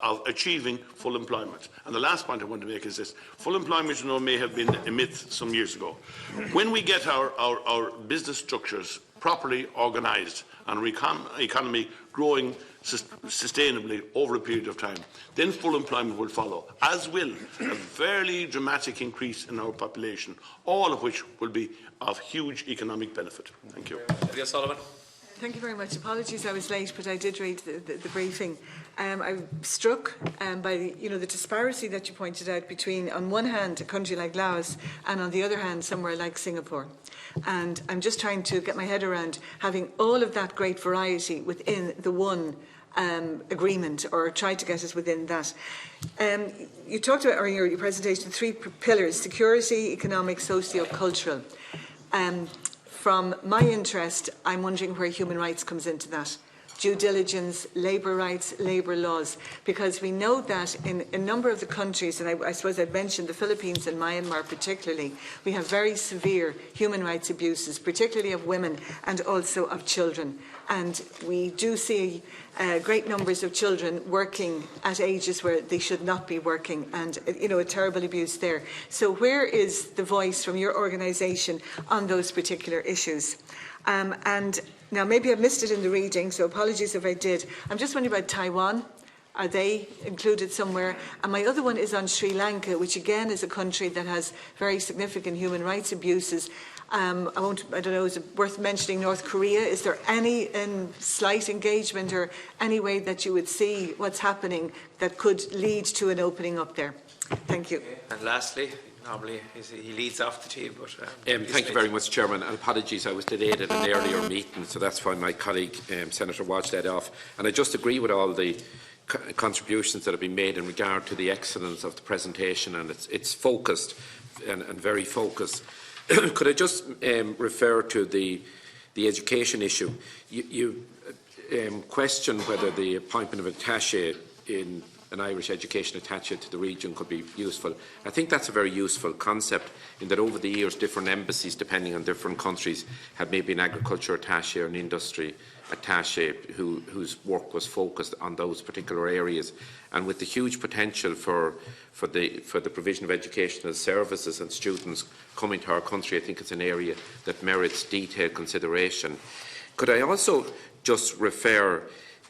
of achieving full employment. And the last point I want to make is this. Full employment, may have been a myth some years ago. When we get our business structures properly organised and our economy growing sustainably over a period of time, then full employment will follow, as will a fairly dramatic increase in our population, all of which will be of huge economic benefit. Thank you. Sullivan. Thank you very much. Apologies I was late, but I did read the briefing. I'm struck by the disparity that you pointed out between, on one hand, a country like Laos and on the other hand, somewhere like Singapore. And I'm just trying to get my head around having all of that great variety within the one agreement, or try to get us within that. You talked about, in your presentation, 3 pillars: security, economic, socio-cultural. From my interest, I'm wondering where human rights comes into that. Due diligence, labour rights, labour laws, because we know that in a number of the countries, and I suppose I've mentioned the Philippines and Myanmar particularly, we have very severe human rights abuses, particularly of women and also of children. And we do see great numbers of children working at ages where they should not be working, and a terrible abuse there. So where is the voice from your organisation on those particular issues? And now maybe I missed it in the reading, so apologies if I did. I'm just wondering about Taiwan. Are they included somewhere? And my other one is on Sri Lanka, which again is a country that has very significant human rights abuses. I don't know, is it worth mentioning North Korea? Is there any slight engagement or any way that you would see what's happening that could lead to an opening up there? Thank you. Okay. And lastly, normally he leads off the team, but thank you very much, Chairman, and apologies, I was delayed at an earlier meeting, so that's why my colleague Senator Walsh led off. And I just agree with all the contributions that have been made in regard to the excellence of the presentation, and it's focused and very focused. Could I just refer to the education issue? You question whether the appointment of an attaché in an Irish education attaché to the region could be useful. I think that's a very useful concept, in that over the years different embassies, depending on different countries, have maybe an agriculture attaché or an industry attaché whose work was focused on those particular areas. And with the huge potential for the provision of educational services and students coming to our country, I think it's an area that merits detailed consideration. Could I also just refer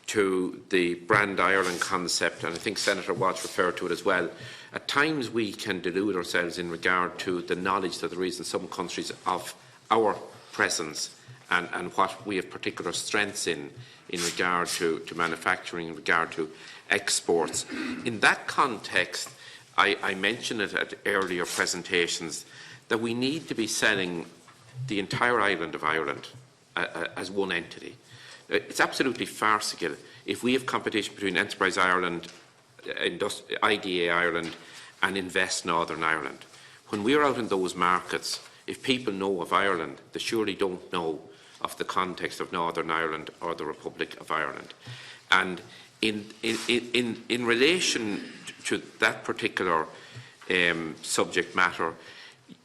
to the Brand Ireland concept, and I think Senator Watts referred to it as well. At times we can delude ourselves in regard to the knowledge that there is in some countries of our presence and what we have particular strengths in regard to manufacturing, in regard to exports. In that context, I mentioned it at earlier presentations, that we need to be selling the entire island of Ireland as one entity. It's absolutely farcical if we have competition between Enterprise Ireland, IDA Ireland and Invest Northern Ireland. When we're out in those markets, if people know of Ireland, they surely don't know of the context of Northern Ireland or the Republic of Ireland. And in relation to that particular subject matter,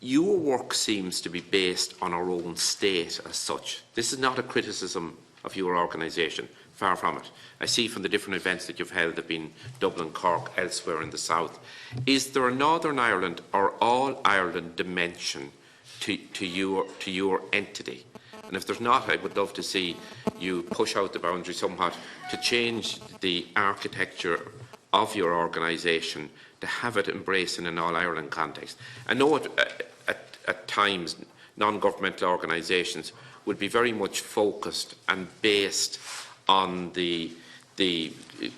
your work seems to be based on our own state as such. This is not a criticism of your organisation, far from it. I see from the different events that you've held, have been Dublin, Cork, elsewhere in the south. Is there a Northern Ireland or all Ireland dimension to your entity? And if there's not, I would love to see you push out the boundary somewhat to change the architecture of your organisation to have it embraced in an all-Ireland context. I know at times non-governmental organisations would be very much focused and based on the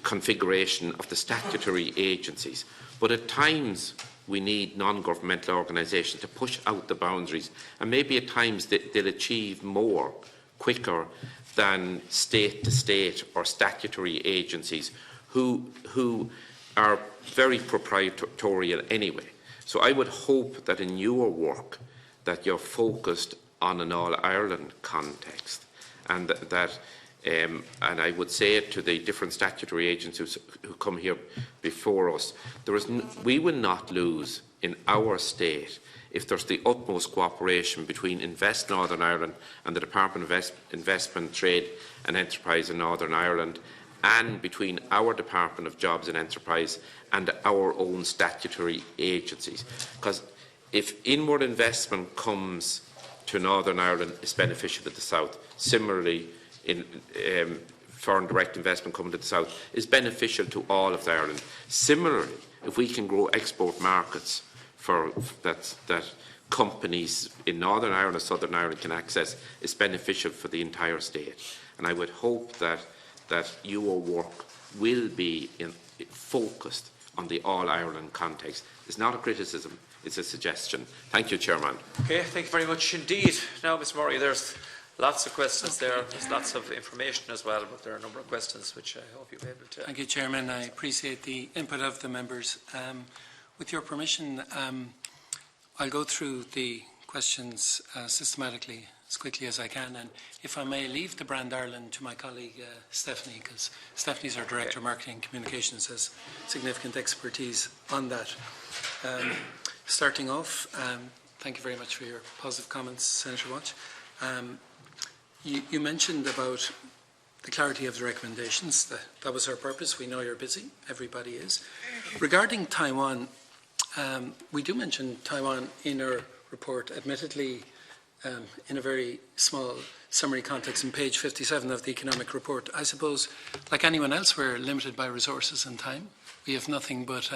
configuration of the statutory agencies. But at times we need non-governmental organisations to push out the boundaries, and maybe at times they'll achieve more quicker than state-to-state or statutory agencies who are very proprietorial anyway. So I would hope that in your work that you're focused on an all-Ireland context, and and I would say it to the different statutory agencies who come here before us, we will not lose in our state if there's the utmost cooperation between Invest Northern Ireland and the Department of Investment, Trade and Enterprise in Northern Ireland and between our Department of Jobs and Enterprise and our own statutory agencies. Because if inward investment comes to Northern Ireland, it's beneficial to the South. Similarly, in foreign direct investment coming to the South is beneficial to all of Ireland. Similarly, if we can grow export markets for that companies in Northern Ireland or Southern Ireland can access, it's beneficial for the entire state. And I would hope that your work will be focused on the all-Ireland context. It's not a criticism, it's a suggestion. Thank you, Chairman. Okay, thank you very much indeed. Now, Ms. Murray, there's lots of questions there. There's lots of information as well, but there are a number of questions which I hope you'll be able to... Thank you, Chairman. I appreciate the input of the members. With your permission, I'll go through the questions systematically as quickly as I can, and if I may leave the brand Ireland to my colleague Stephanie, because Stephanie's our Director of Marketing and Communications, has significant expertise on that. Starting off, thank you very much for your positive comments, Senator Watch. You mentioned about the clarity of the recommendations. That was our purpose. We know you're busy. Everybody is. Regarding Taiwan, we do mention Taiwan in our report, admittedly in a very small summary context in page 57 of the economic report. I suppose, like anyone else, we're limited by resources and time. We have nothing but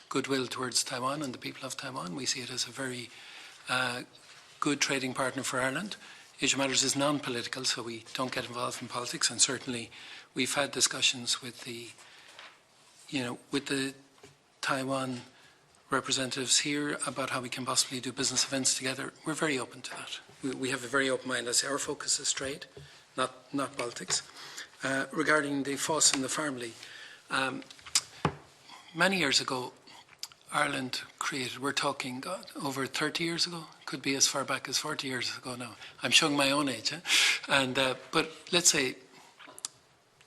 goodwill towards Taiwan and the people of Taiwan. We see it as a very good trading partner for Ireland. Asia Matters is non-political, so we don't get involved in politics, and certainly we've had discussions with the Taiwan representatives here about how we can possibly do business events together. We're very open to that. We have a very open mind. I say our focus is trade, not politics. Regarding the FOSS and the family, many years ago, Ireland created, we're talking over 30 years ago, could be as far back as 40 years ago now. I'm showing my own age, but let's say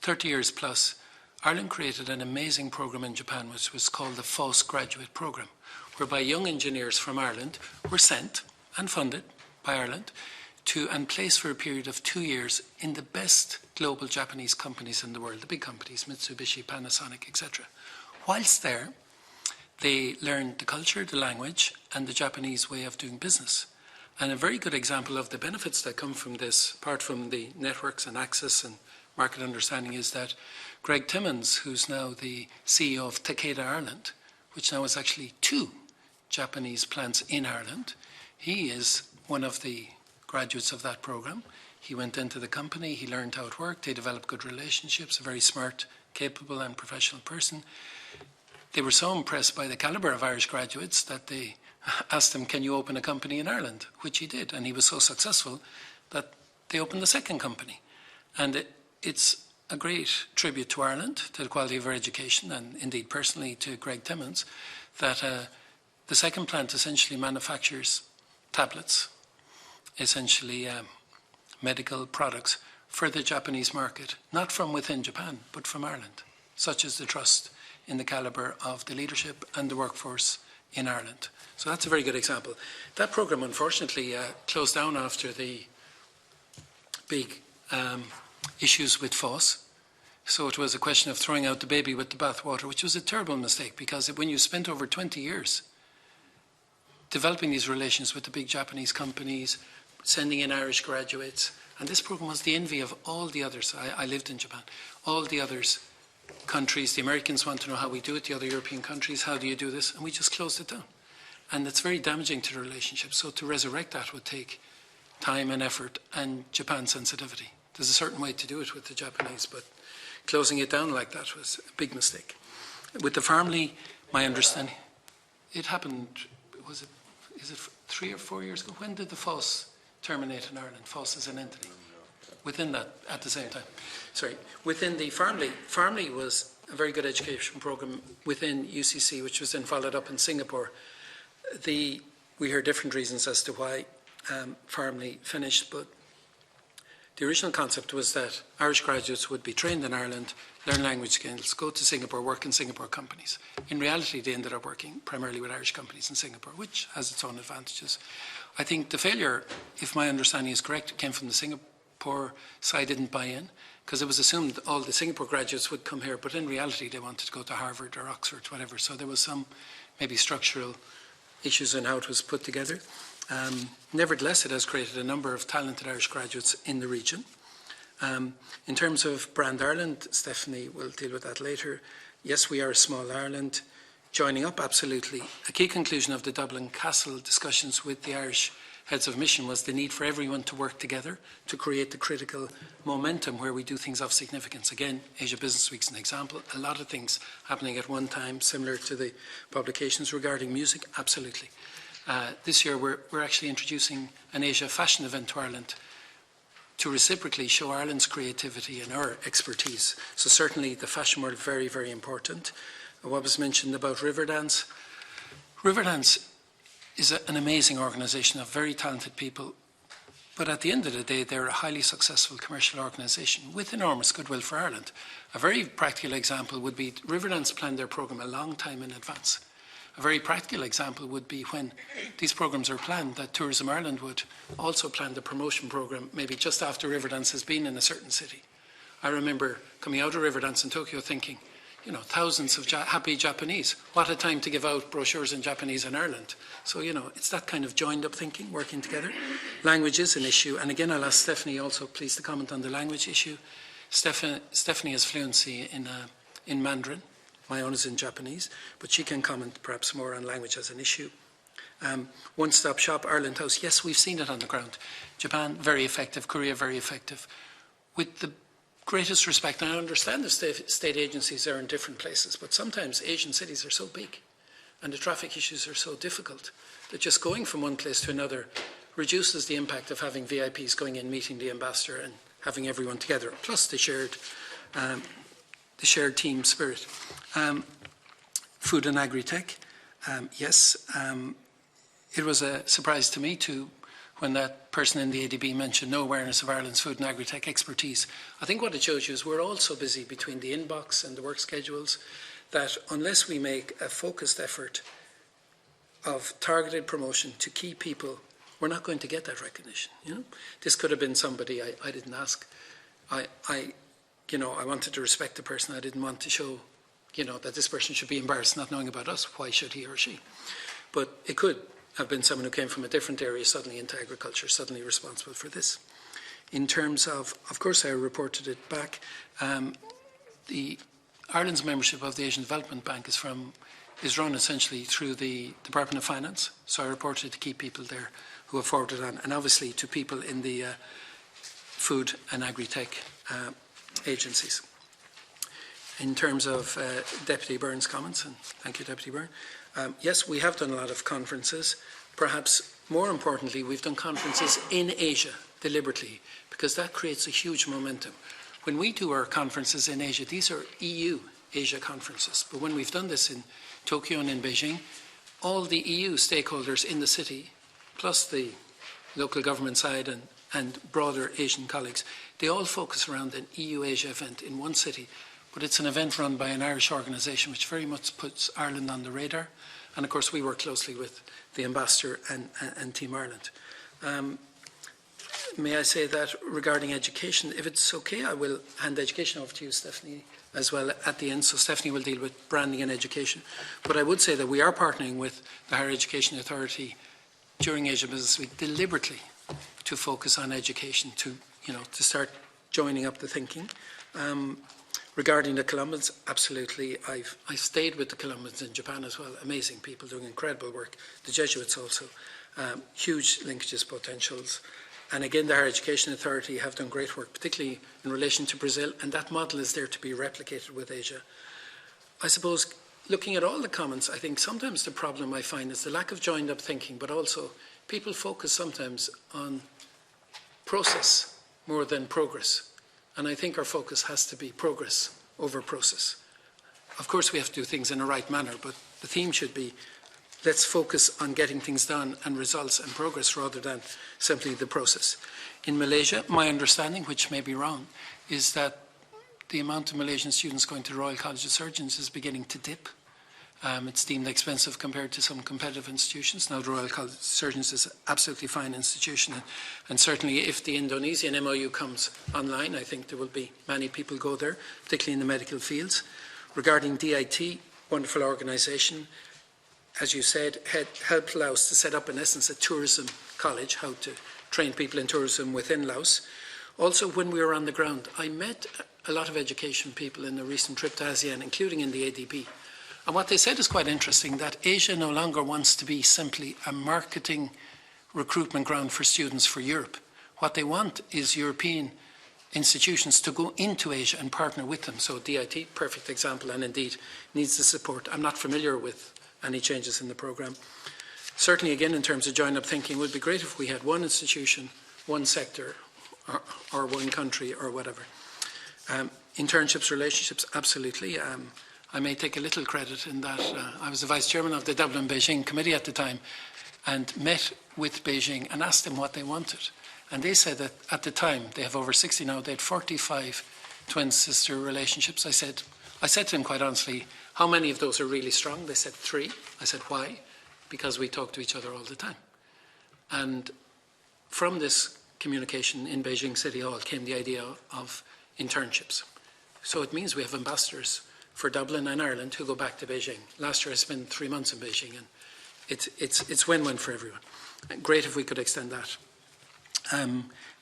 30 years plus, Ireland created an amazing program in Japan which was called the FOSS Graduate Program, whereby young engineers from Ireland were sent and funded by Ireland and placed for a period of 2 years in the best global Japanese companies in the world, the big companies, Mitsubishi, Panasonic, etc. Whilst there, they learned the culture, the language, and the Japanese way of doing business. And a very good example of the benefits that come from this, apart from the networks and access and market understanding, is that Greg Timmins, who's now the CEO of Takeda Ireland, which now is actually 2 Japanese plants in Ireland, he is one of the graduates of that program. He went into the company, he learned how it worked, they developed good relationships, a very smart, capable and professional person. They were so impressed by the calibre of Irish graduates that they asked him, can you open a company in Ireland? Which he did, and he was so successful that they opened the second company. And it's a great tribute to Ireland, to the quality of our education, and indeed personally to Greg Timmins, that the second plant essentially manufactures tablets, essentially medical products for the Japanese market, not from within Japan, but from Ireland, such as the trust in the calibre of the leadership and the workforce in Ireland. So that's a very good example. That programme, unfortunately, closed down after the big issues with FOSS. So it was a question of throwing out the baby with the bathwater, which was a terrible mistake, because when you spent over 20 years developing these relations with the big Japanese companies, sending in Irish graduates, and this programme was the envy of all the others. I lived in Japan. All the others countries, the Americans want to know how we do it, the other European countries, how do you do this? And we just closed it down. And it's very damaging to the relationship. So to resurrect that would take time and effort and Japan sensitivity. There's a certain way to do it with the Japanese, but closing it down like that was a big mistake. With the family, my understanding, it happened, is it 3 or 4 years ago? When did the FOSS terminate in Ireland? FOSS is an entity. Within that, at the same time. Sorry, within the Farmly was a very good education program within UCC, which was then followed up in Singapore. We hear different reasons as to why Farmly finished, but the original concept was that Irish graduates would be trained in Ireland, learn language skills, go to Singapore, work in Singapore companies. In reality, they ended up working primarily with Irish companies in Singapore, which has its own advantages. I think the failure, if my understanding is correct, came from the Singapore side didn't buy in. because it was assumed all the Singapore graduates would come here, but in reality they wanted to go to Harvard or Oxford, whatever. So there was some maybe structural issues in how it was put together. Nevertheless, it has created a number of talented Irish graduates in the region. In terms of Brand Ireland, Stephanie will deal with that later. Yes, we are a small Ireland. Joining up, absolutely. A key conclusion of the Dublin Castle discussions with the Irish heads of mission was the need for everyone to work together to create the critical momentum where we do things of significance. Again, Asia Business Week is an example. A lot of things happening at one time, similar to the publications regarding music, absolutely. This year we're actually introducing an Asia fashion event to Ireland to reciprocally show Ireland's creativity and our expertise. So certainly the fashion world, very, very important. What was mentioned about Riverdance. Riverdance is an amazing organisation of very talented people, but at the end of the day, they're a highly successful commercial organisation with enormous goodwill for Ireland. A very practical example would be Riverdance planned their programme a long time in advance. A very practical example would be when these programmes are planned, that Tourism Ireland would also plan the promotion programme maybe just after Riverdance has been in a certain city. I remember coming out of Riverdance in Tokyo thinking, you know, thousands of happy Japanese. What a time to give out brochures in Japanese in Ireland. So, you know, it's that kind of joined up thinking, working together. Language is an issue. And again, I'll ask Stephanie also please to comment on the language issue. Stephanie has fluency in Mandarin. My own is in Japanese, but she can comment perhaps more on language as an issue. One-stop shop, Ireland House. Yes, we've seen it on the ground. Japan, very effective. Korea, very effective. With the greatest respect, and I understand the state agencies are in different places, but sometimes Asian cities are so big and the traffic issues are so difficult that just going from one place to another reduces the impact of having VIPs going in, meeting the ambassador and having everyone together, plus the shared team spirit. Food and agri-tech, yes. It was a surprise to me too when that person in the ADB mentioned no awareness of Ireland's food and agri-tech expertise. I think what it shows you is we're all so busy between the inbox and the work schedules that unless we make a focused effort of targeted promotion to key people, we're not going to get that recognition. You know, this could have been somebody I didn't ask. I wanted to respect the person. I didn't want to show, that this person should be embarrassed not knowing about us. Why should he or she? But it could have been someone who came from a different area, suddenly into agriculture, suddenly responsible for this. In terms of course, I reported it back. Ireland's membership of the Asian Development Bank is run essentially through the Department of Finance. So I reported to key people there who have forwarded on, and obviously to people in the food and agri-tech agencies. In terms of Deputy Byrne's comments, and thank you, Deputy Byrne. Yes, we have done a lot of conferences. Perhaps more importantly, we've done conferences in Asia deliberately, because that creates a huge momentum. When we do our conferences in Asia, these are EU Asia conferences. But when we've done this in Tokyo and in Beijing, all the EU stakeholders in the city, plus the local government side and broader Asian colleagues, they all focus around an EU-Asia event in one city. But it's an event run by an Irish organisation which very much puts Ireland on the radar. And of course we work closely with the Ambassador and Team Ireland. May I say that regarding education, if it's okay, I will hand education over to you, Stephanie, as well at the end. So Stephanie will deal with branding and education. But I would say that we are partnering with the Higher Education Authority during Asia Business Week deliberately to focus on education, to start joining up the thinking. Regarding the Colombians, absolutely. I've stayed with the Colombians in Japan as well. Amazing people doing incredible work. The Jesuits also. Huge linkages potentials. And again, the Higher Education Authority have done great work, particularly in relation to Brazil, and that model is there to be replicated with Asia. I suppose, looking at all the comments, I think sometimes the problem I find is the lack of joined-up thinking, but also people focus sometimes on process more than progress. And I think our focus has to be progress over process. Of course, we have to do things in the right manner, but the theme should be let's focus on getting things done and results and progress rather than simply the process. In Malaysia, my understanding, which may be wrong, is that the amount of Malaysian students going to the Royal College of Surgeons is beginning to dip. It's deemed expensive compared to some competitive institutions. Now, the Royal College of Surgeons is an absolutely fine institution, and certainly if the Indonesian MOU comes online, I think there will be many people go there, particularly in the medical fields. Regarding DIT, wonderful organisation, as you said, helped Laos to set up, in essence, a tourism college, how to train people in tourism within Laos. Also, when we were on the ground, I met a lot of education people in a recent trip to ASEAN, including in the ADB. And what they said is quite interesting, that Asia no longer wants to be simply a marketing recruitment ground for students for Europe. What they want is European institutions to go into Asia and partner with them. So DIT, perfect example, and indeed needs the support. I'm not familiar with any changes in the programme. Certainly, again, in terms of joined-up thinking, it would be great if we had one institution, one sector, or one country, or whatever. Internships, relationships, absolutely. I may take a little credit in that I was the Vice Chairman of the Dublin-Beijing Committee at the time and met with Beijing and asked them what they wanted. And they said that at the time, they have over 60 now, they had 45 twin-sister relationships. I said to them quite honestly, how many of those are really strong? They said 3. I said, why? Because we talk to each other all the time. And from this communication in Beijing City Hall came the idea of internships. So it means we have ambassadors for Dublin and Ireland who go back to Beijing. Last year I spent 3 months in Beijing, and it's win-win for everyone. Great if we could extend that.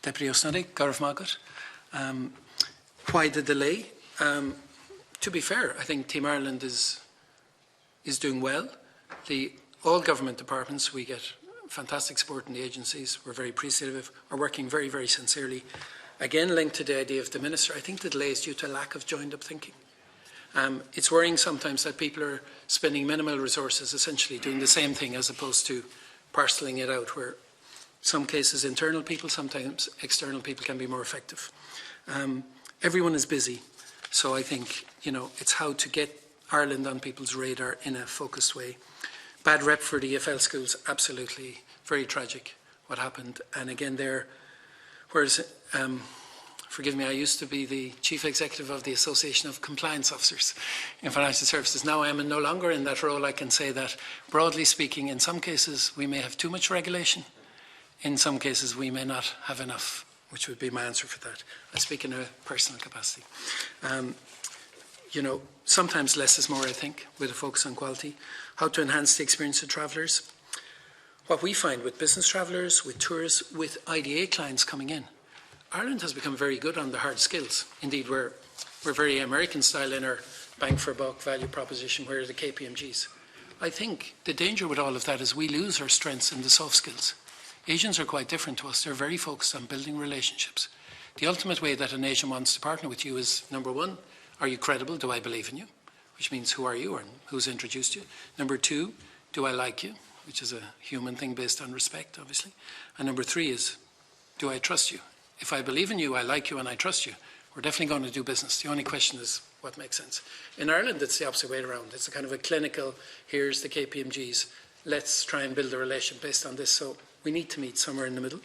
Deputy Osnadi, Gaurav Magat. Why the delay? To be fair, I think Team Ireland is doing well. All government departments, we get fantastic support in the agencies. We're very appreciative, are working very, very sincerely. Again, linked to the idea of the Minister, I think the delay is due to a lack of joined-up thinking. It's worrying sometimes that people are spending minimal resources essentially doing the same thing as opposed to parcelling it out, where some cases internal people, sometimes external people can be more effective. Everyone is busy, so I think it's how to get Ireland on people's radar in a focused way. Bad rep for the EFL schools, absolutely, very tragic what happened. And again there, whereas forgive me, I used to be the Chief Executive of the Association of Compliance Officers in Financial Services. Now I am no longer in that role. I can say that, broadly speaking, in some cases we may have too much regulation. In some cases we may not have enough, which would be my answer for that. I speak in a personal capacity. Sometimes less is more, I think, with a focus on quality. How to enhance the experience of travellers. What we find with business travellers, with tourists, with IDA clients coming in, Ireland has become very good on the hard skills. Indeed, we're very American style in our bang for buck value proposition, where are the KPMGs? I think the danger with all of that is we lose our strengths in the soft skills. Asians are quite different to us. They're very focused on building relationships. The ultimate way that an Asian wants to partner with you is, number one, are you credible? Do I believe in you? Which means, who are you and who's introduced you? Number two, do I like you? Which is a human thing based on respect, obviously. And number three is, do I trust you? If I believe in you, I like you, and I trust you, we're definitely going to do business. The only question is what makes sense. In Ireland, it's the opposite way around. It's a kind of a clinical, here's the KPMGs, let's try and build a relation based on this. So we need to meet somewhere in the middle.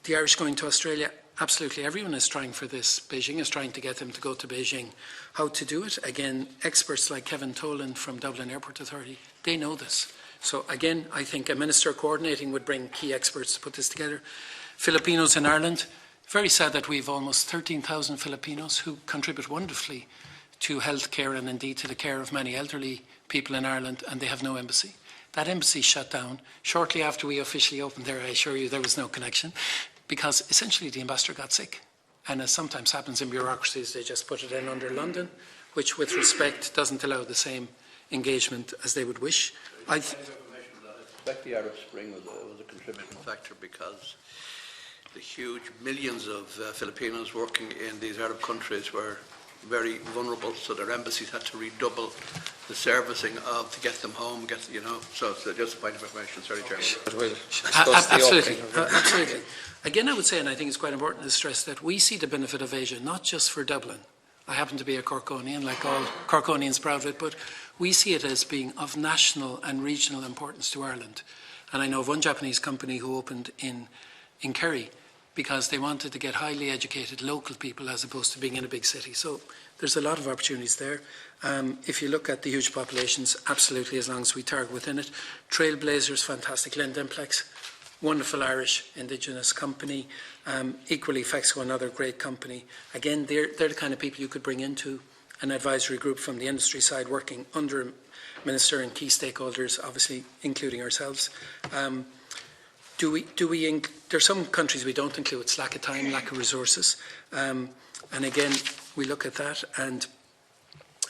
The Irish going to Australia, absolutely everyone is trying for this. Beijing is trying to get them to go to Beijing. How to do it? Again, experts like Kevin Tolan from Dublin Airport Authority, they know this. So again, I think a minister coordinating would bring key experts to put this together. Filipinos in Ireland, very sad that we have almost 13,000 Filipinos who contribute wonderfully to healthcare and indeed to the care of many elderly people in Ireland, and they have no embassy. That embassy shut down shortly after we officially opened there. I assure you there was no connection, because essentially the ambassador got sick. And as sometimes happens in bureaucracies, they just put it in under London, which with respect doesn't allow the same engagement as they would wish. I suspect the Arab Spring was a contributing factor, because the huge millions of Filipinos working in these Arab countries were very vulnerable, so their embassies had to redouble the servicing to get them home, so it's just a point of information. Sorry, Chairman. Absolutely. Again, I would say, and I think it's quite important to stress, that we see the benefit of Asia, not just for Dublin. I happen to be a Corkonian, like all Corkonians proud of it, but we see it as being of national and regional importance to Ireland. And I know of one Japanese company who opened in Kerry. because they wanted to get highly educated local people as opposed to being in a big city. So there's a lot of opportunities there. If you look at the huge populations, absolutely, as long as we target within it. Trailblazers, fantastic. Lendemplex, wonderful Irish indigenous company. Equally, Fexco, another great company. Again, they're the kind of people you could bring into an advisory group from the industry side, working under a minister and key stakeholders, obviously including ourselves. There are some countries we don't include. It's lack of time, lack of resources. And again, we look at that, and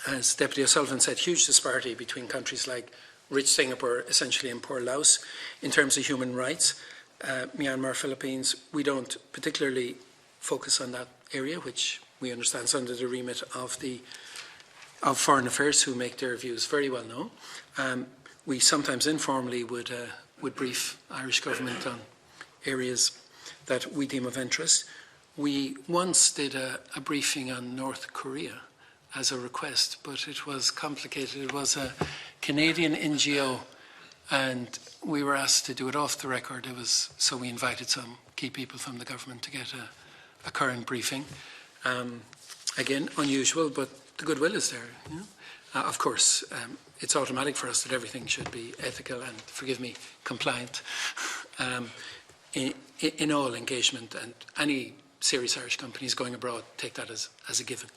as Deputy O'Sullivan said, huge disparity between countries like rich Singapore, essentially, and poor Laos in terms of human rights. Myanmar, Philippines, we don't particularly focus on that area, which we understand is under the remit of Foreign Affairs, who make their views very well known. We sometimes informally would brief Irish government on areas that we deem of interest. We once did a briefing on North Korea as a request, but it was complicated. It was a Canadian NGO, and we were asked to do it off the record. So we invited some key people from the government to get a current briefing. Again, unusual, but the goodwill is there. You know? Of course, it's automatic for us that everything should be ethical and, forgive me, compliant in all engagement, and any serious Irish companies going abroad take that as a given.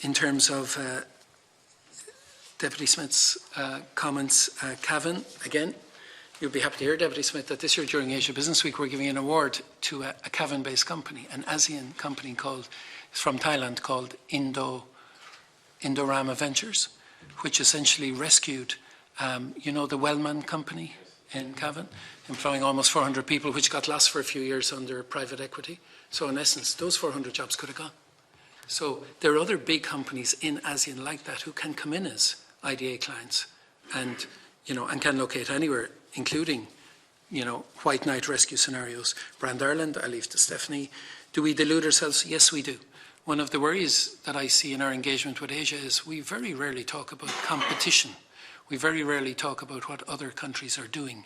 In terms of Deputy Smith's comments, Cavan, again, you'll be happy to hear, Deputy Smith, that this year during Asia Business Week we're giving an award to a Cavan-based company, an ASEAN company from Thailand called Indorama Ventures, which essentially rescued, the Wellman company in Cavan, employing almost 400 people, which got lost for a few years under private equity. So in essence, those 400 jobs could have gone. So there are other big companies in ASEAN like that who can come in as IDA clients and can locate anywhere, including, white knight rescue scenarios. Brand Ireland, I leave to Stephanie. Do we delude ourselves? Yes, we do. One of the worries that I see in our engagement with Asia is we very rarely talk about competition. We very rarely talk about what other countries are doing.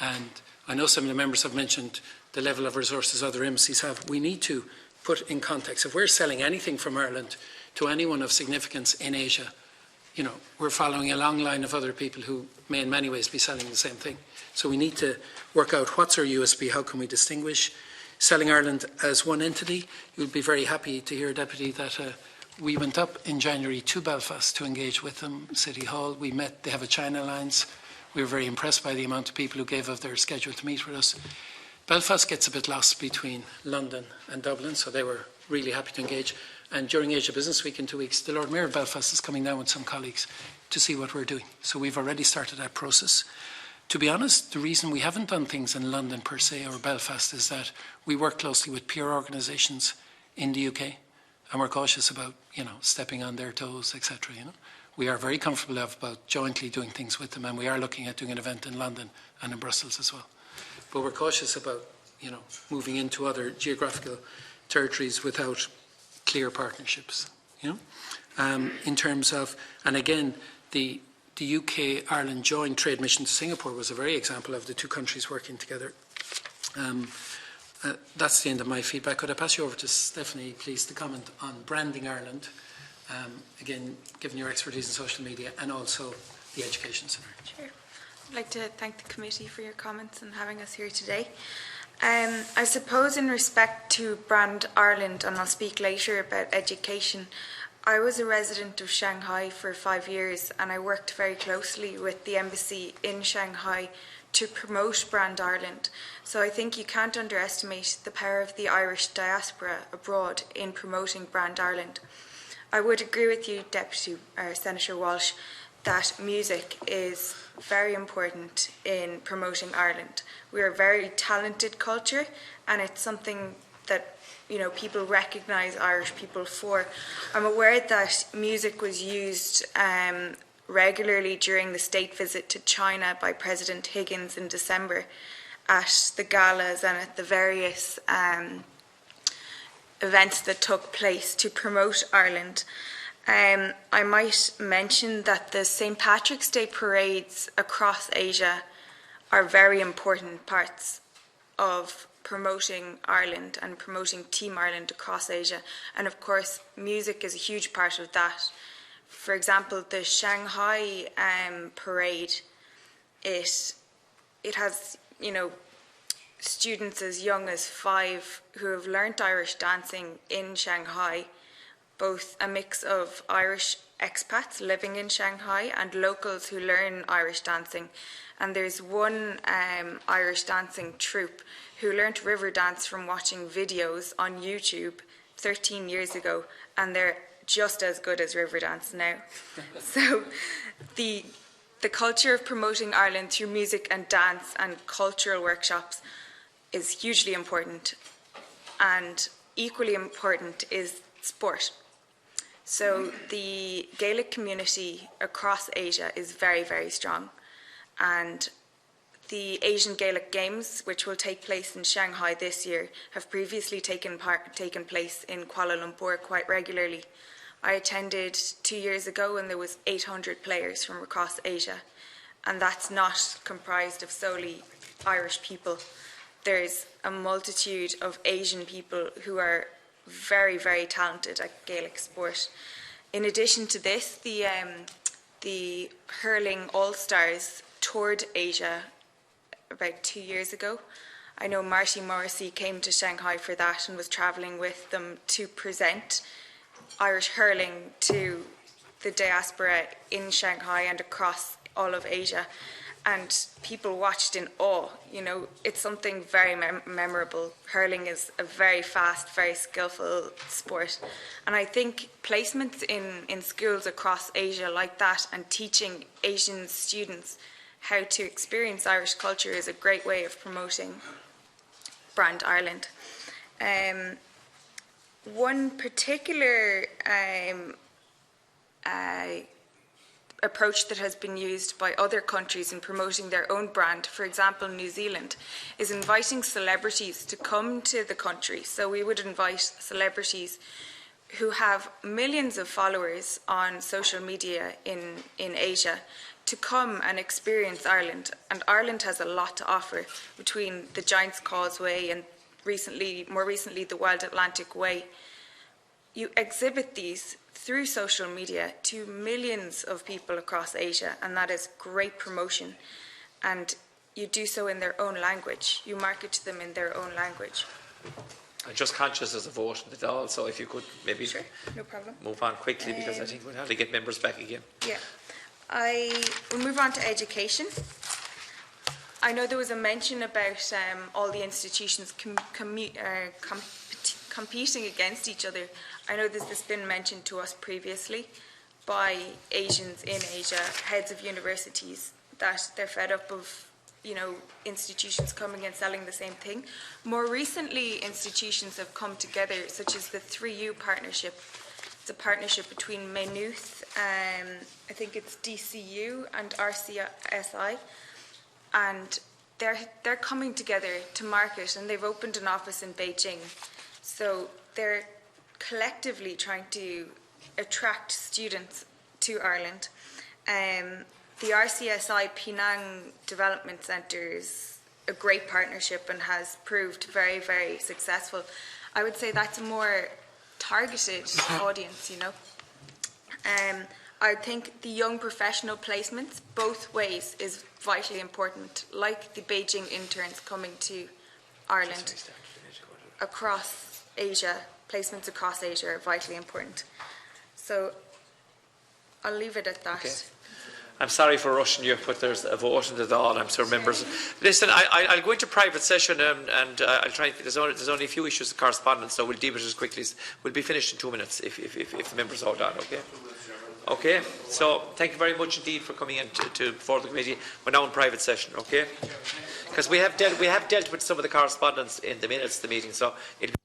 And I know some of the members have mentioned the level of resources other embassies have. We need to put in context. If we're selling anything from Ireland to anyone of significance in Asia, we're following a long line of other people who may in many ways be selling the same thing. So we need to work out what's our USP, how can we distinguish. Selling Ireland as one entity, you'll be very happy to hear, Deputy, that we went up in January to Belfast to engage with them, City Hall. We met, they have a China Alliance. We were very impressed by the amount of people who gave of their schedule to meet with us. Belfast gets a bit lost between London and Dublin, so they were really happy to engage. And during Asia Business Week in 2 weeks, the Lord Mayor of Belfast is coming down with some colleagues to see what we're doing. So we've already started that process. To be honest, the reason we haven't done things in London per se or Belfast is that we work closely with peer organisations in the UK, and we're cautious about, stepping on their toes, etc. We are very comfortable about jointly doing things with them, and we are looking at doing an event in London and in Brussels as well. But we're cautious about, moving into other geographical territories without clear partnerships. In terms of, and again, the UK-Ireland joint trade mission to Singapore was a very example of the two countries working together. That's the end of my feedback. Could I pass you over to Stephanie, please, to comment on Branding Ireland, again, given your expertise in social media, and also the education centre. Sure. I'd like to thank the committee for your comments and having us here today. I suppose in respect to Brand Ireland, and I'll speak later about education, I was a resident of Shanghai for 5 years, and I worked very closely with the embassy in Shanghai to promote Brand Ireland. So I think you can't underestimate the power of the Irish diaspora abroad in promoting Brand Ireland. I would agree with you, Deputy Senator Walsh, that music is very important in promoting Ireland. We're a very talented culture, and it's something that people recognise Irish people for. I'm aware that music was used regularly during the state visit to China by President Higgins in December at the galas and at the various events that took place to promote Ireland. I might mention that the St. Patrick's Day parades across Asia are very important parts of promoting Ireland and promoting Team Ireland across Asia. And of course, music is a huge part of that. For example, the Shanghai parade, it has, you know, students as young as 5 who have learnt Irish dancing in Shanghai, both a mix of Irish expats living in Shanghai and locals who learn Irish dancing. And there's one Irish dancing troupe who learnt river dance from watching videos on YouTube 13 years ago, and they're just as good as river dance now. So the culture of promoting Ireland through music and dance and cultural workshops is hugely important, and equally important is sport. So the Gaelic community across Asia is very, very strong, and the Asian Gaelic Games, which will take place in Shanghai this year, have previously taken place in Kuala Lumpur quite regularly. I attended 2 years ago and there was 800 players from across Asia, and that's not comprised of solely Irish people. There's a multitude of Asian people who are very, very talented at Gaelic sport. In addition to this, the hurling All-Stars toured Asia about 2 years ago. I know Marty Morrissey came to Shanghai for that and was travelling with them to present Irish hurling to the diaspora in Shanghai and across all of Asia. And people watched in awe. You know, it's something very memorable. Hurling is a very fast, very skillful sport. And I think placements in schools across Asia like that and teaching Asian students how to experience Irish culture is a great way of promoting Brand Ireland. One particular approach that has been used by other countries in promoting their own brand, for example New Zealand, is inviting celebrities to come to the country. So we would invite celebrities who have millions of followers on social media in Asia to come and experience Ireland. And Ireland has a lot to offer, between the Giant's Causeway and more recently the Wild Atlantic Way. You exhibit these through social media to millions of people across Asia, and that is great promotion. And you do so in their own language. You market to them in their own language. I'm just conscious there's a vote in the Dáil, so if you could maybe Sure, no problem. move on quickly, because I think we'll have to get members back again. Yeah. We'll move on to education. I know there was a mention about all the institutions competing against each other. I know this has been mentioned to us previously by Asians in Asia, heads of universities, that they're fed up of, you know, institutions coming and selling the same thing. More recently, institutions have come together, such as the 3U partnership. It's a partnership between Maynooth, I think it's DCU and RCSI, and they're coming together to market, and they've opened an office in Beijing. So they're collectively trying to attract students to Ireland. The RCSI Penang Development Centre is a great partnership and has proved very, very successful. I would say that's a more targeted audience, you know. I think the young professional placements both ways is vitally important, like the Beijing interns coming to Ireland. Across Asia, placements across Asia are vitally important. So I'll leave it at that. Okay. I'm sorry for rushing you, but there's a vote in the Dáil. I'm sure members. Listen, I'll go into private session and I'll try. There's only a few issues of correspondence, so we'll deal with it as quickly as we'll be finished in 2 minutes if the members hold on. Okay. Okay. So thank you very much indeed for coming in before the committee. We're now in private session. Okay. Because we have dealt with some of the correspondence in the minutes of the meeting, so it'll be